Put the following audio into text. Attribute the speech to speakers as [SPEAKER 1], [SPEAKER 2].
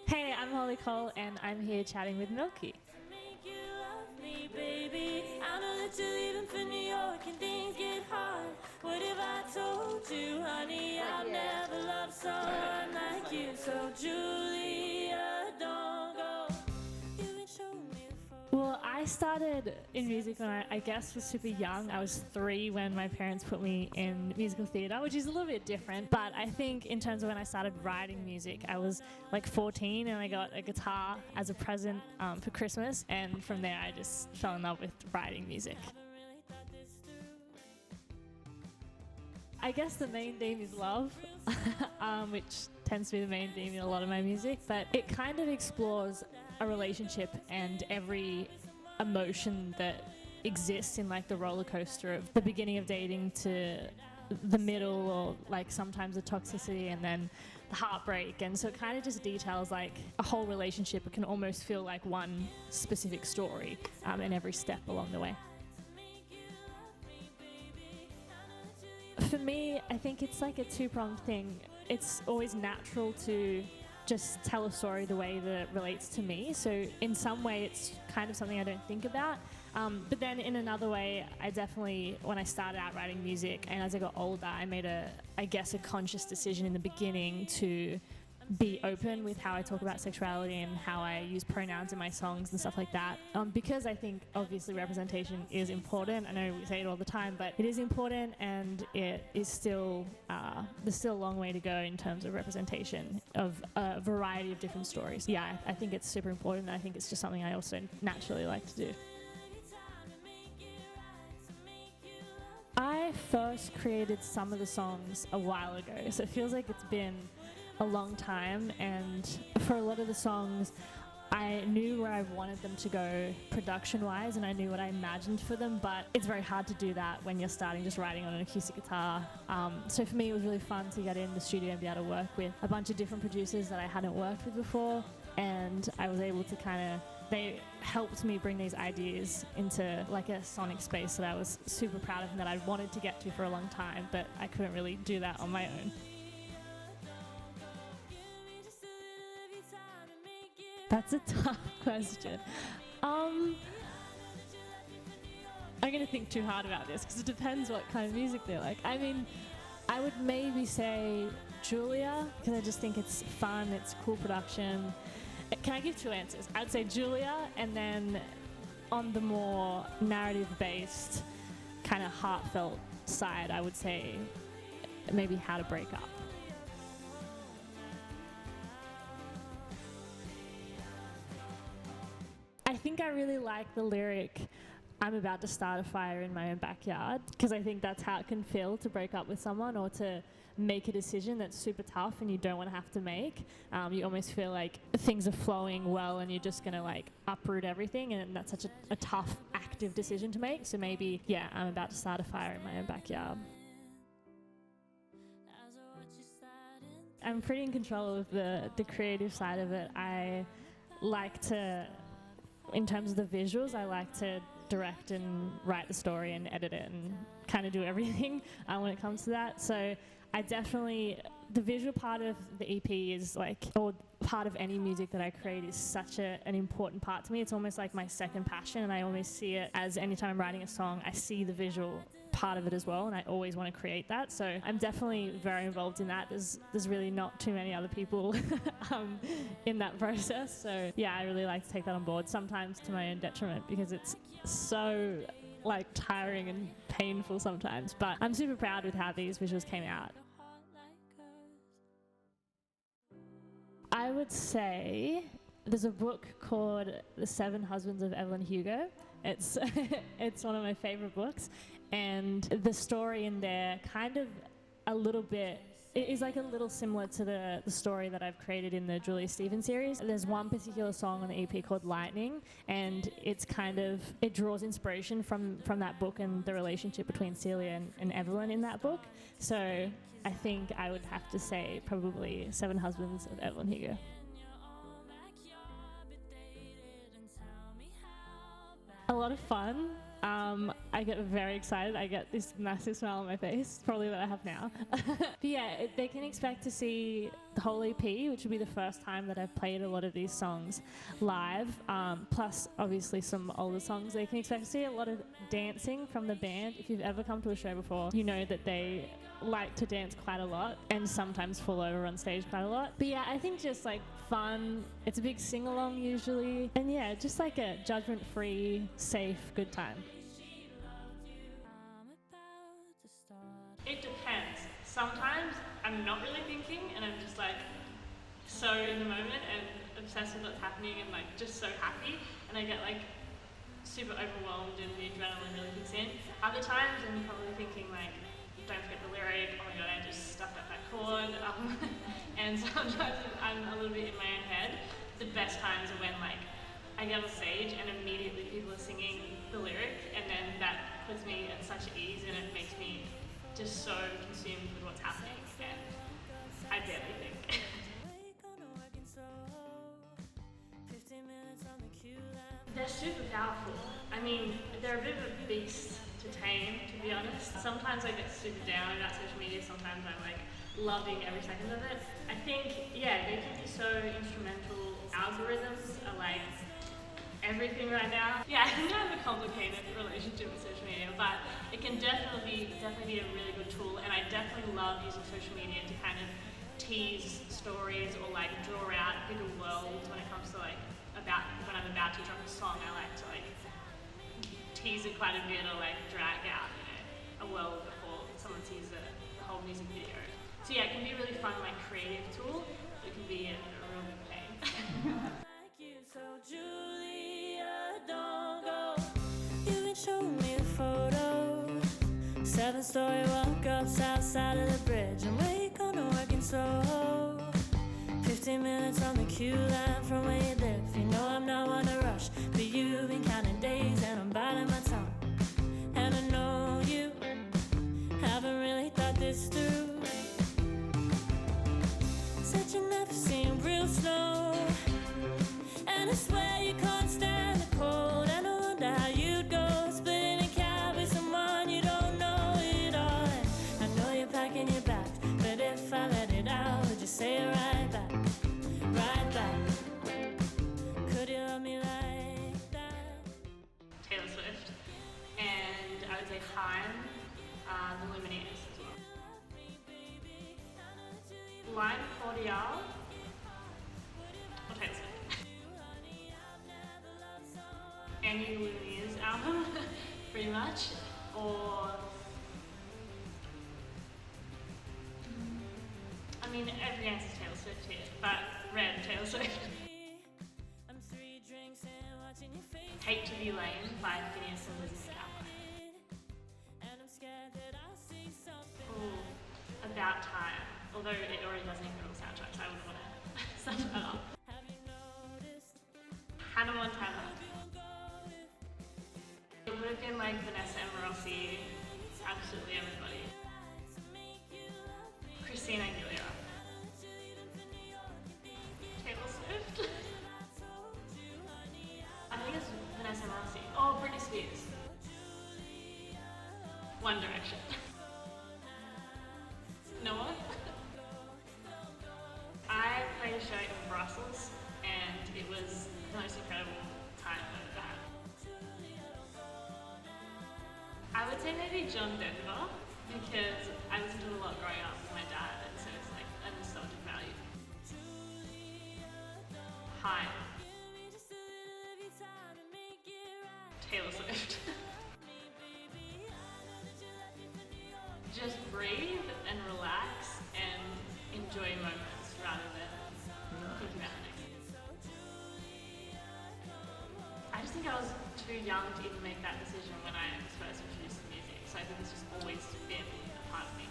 [SPEAKER 1] Hey, I'm Hollie Col and I'm here chatting with Milky.
[SPEAKER 2] Make you love me, baby. I know that you're leaving for New York and things get hard. What if I told you, honey, I've never loved someone like you? So Julia, don't go. You've been showing me the photos.
[SPEAKER 1] Well, I started in music when I guess was super young. I was 3 when my parents put me in musical theatre, which is a little bit different. But I think in terms of when I started writing music, I was like 14 and I got a guitar as a present for Christmas. And from there, I just fell in love with writing music.
[SPEAKER 2] Haven't really thought this through.
[SPEAKER 1] I guess the main theme is love, which tends to be the main theme in a lot of my music. But it kind of explores a relationship and every emotion that exists in like the roller coaster of the beginning of dating to the middle, or like sometimes the toxicity and then the heartbreak. And so it kind of just details like a whole relationship. It can almost feel like one specific story in every step along the way. For me, I think it's like a two-pronged thing. It's always natural to just tell a story the way that it relates to me. So in some way, it's kind of something I don't think about. But then in another way, I definitely, when I started out writing music and as I got older, I made a conscious decision in the beginning to be open with how I talk about sexuality and how I use pronouns in my songs and stuff like that. Because I think obviously representation is important. I know we say it all the time, but it is important, and it is still, there's still a long way to go in terms of representation of a variety of different stories. Yeah, I think it's super important, and I think it's just something I also naturally like to do. I first created some of the songs a while ago, so it feels like it's been a long time, and for a lot of the songs I knew where I wanted them to go production-wise, and I knew what I imagined for them, but it's very hard to do that when you're starting just writing on an acoustic guitar. So for me it was really fun to get in the studio and be able to work with a bunch of different producers that I hadn't worked with before, and I was able to they helped me bring these ideas into like a sonic space that I was super proud of and that I wanted to get to for a long time, but I couldn't really do that on my own. That's a tough question. I'm going to think too hard about this because it depends what kind of music they like. I mean, I would maybe say Julia, because I just think it's fun, it's cool production. Can I give 2 answers? I would say Julia, and then on the more narrative-based, kind of heartfelt side, I would say maybe How to Break Up. I think I really like the lyric, I'm about to start a fire in my own backyard, because I think that's how it can feel to break up with someone or to make a decision that's super tough and you don't want to have to make. You almost feel like things are flowing well and you're just going to like uproot everything, and that's such a tough, active decision to make. So maybe, yeah, I'm about to start a fire in my own backyard. I'm pretty in control of the creative side of it. I like to, in terms of the visuals, I like to direct and write the story and edit it and kind of do everything when it comes to that. So I definitely, the visual part of the EP is like, or part of any music that I create is such an important part to me. It's almost like my second passion, and I almost see it as anytime I'm writing a song, I see the visual part of it as well, and I always want to create that. So I'm definitely very involved in that. There's really not too many other people in that process. So yeah, I really like to take that on board, sometimes to my own detriment, because it's so like tiring and painful sometimes. But I'm super proud with how these visuals came out. I would say there's a book called The 7 Husbands of Evelyn Hugo. It's it's one of my favorite books, and the story in there kind of a little bit, it is like a little similar to the story that I've created in the Julia Stevens series. There's one particular song on the EP called Lightning, and it's kind of, it draws inspiration from that book and the relationship between Celia and Evelyn in that book. So I think I would have to say probably 7 Husbands of Evelyn Hugo. A lot of fun. I get very excited. I get this massive smile on my face, probably what I have now. But yeah, they can expect to see the whole EP, which will be the first time that I've played a lot of these songs live, plus obviously some older songs. They can expect to see a lot of dancing from the band. If you've ever come to a show before, you know that they like to dance quite a lot and sometimes fall over on stage quite a lot. But yeah, I think just like fun, it's a big sing-along usually, and yeah, just like a judgment-free, safe, good time. It depends. Sometimes I'm not really thinking and I'm just like so in the moment and obsessed with what's happening and like just so happy, and I get like super overwhelmed and the adrenaline really kicks in. Other times I'm probably thinking like, don't forget the lyric, oh my god, I just stuffed up that chord. And sometimes I'm a little bit in my own head. The best times are when like I get on stage and immediately people are singing the lyric, and then that puts me at such ease and it makes me just so consumed with what's happening, and I barely think. They're super powerful. I mean, they're a bit of a beast to tame, to be honest. Sometimes I get super down about social media, sometimes I'm like loving every second of it. I think, yeah, they can be so instrumental. Algorithms are like everything right now. Yeah, I think I have a complicated relationship with social media, but it can definitely be a really good tool, and I definitely love using social media to kind of tease stories or like draw out bigger worlds when it comes to like when I'm about to drop a song. I like to like tease it quite a bit or like drag out, you know, a world before someone sees the whole music video. So yeah, it can be a really fun like creative tool, but it can be a real big pain.
[SPEAKER 2] So Julia, don't go. You can show me a photo. 7-story walk up south side of the bridge, and we're gonna work in Soho. 15 minutes on the queue line from where you live. You know I'm not on a rush, but you've been counting days and I'm biting my tongue. And I know you haven't really thought this through. Said you never seen real snow, and I swear you can't stand the cold. And I wonder how you'd go splitting a cab with someone you don't know at all. And I know you're packing your bags, but if I let it out, would you say it right back? Right back. Could you love me like that?
[SPEAKER 1] Taylor Swift, and I would say Haim, the Lumineers as well. Line Cordial or Taylor Swift. Any Lumineers album, pretty much, or I mean, every answer's Taylor Swift here, but Red, Taylor Swift. Hate to Be Lame by Phineas and Lizzie McAlpine. Ooh, About Time, although it already has an incredible soundtrack, so I wouldn't want to sum that up. Hannah Montana. It would have been like Vanessa and Rossi, absolutely everybody. Christina Aguilera. Taylor Swift. I think it's Vanessa and Rossi. Oh, Britney Spears. One Direction. No one? I played a show in Brussels and it was the most incredible time I've ever had. I would say maybe John Denver, because I listened to a lot growing up with my dad, and so it's like a nostalgic value. Haim. Taylor Swift. Just breathe and relax and enjoy moments rather than thinking about the next. I just think I was too young to even make that decision when I was first introduced to music, so I think it's just always been a part of me.